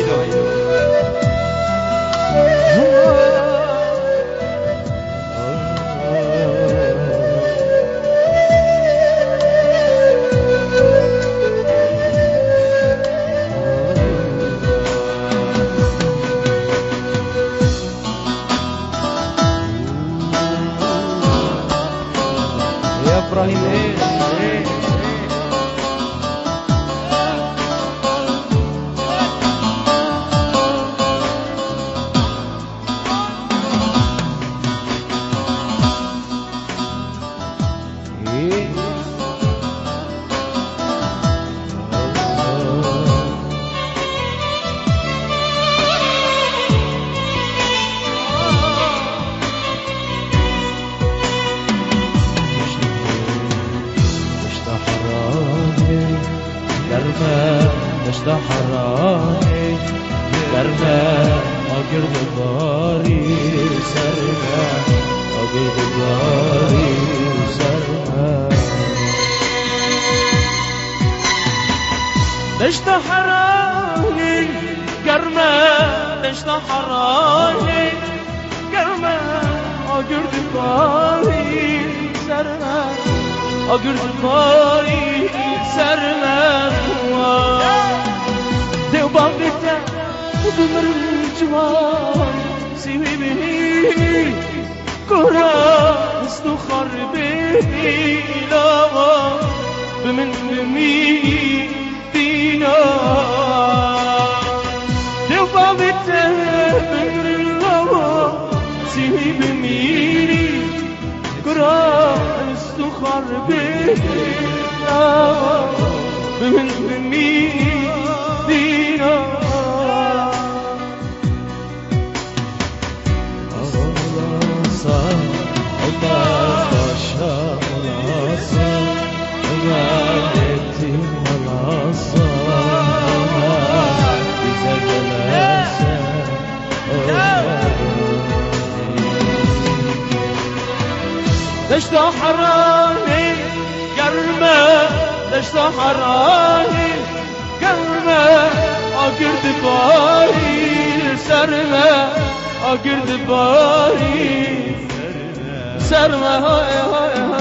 هایدو يا ابراهيم دشت حرانی گرمه آگرد باری سرمه آگرد باری سرمه دشت حرانی گرمه دشت حرانی گرمه آگرد باری سرمه آگرد باری سرمه دو باقیتا بمر جوان سیوی بینی کرا استو خربی لاوا بمن بمی دینا دو باقیتا بمر لاوا سیوی بینی کرا استو خربی لاوا بمن بمی دینا دشت حرانی گرمه دشت حرانی گرمه آگرد باری سرمه آگرد باری سرمه های های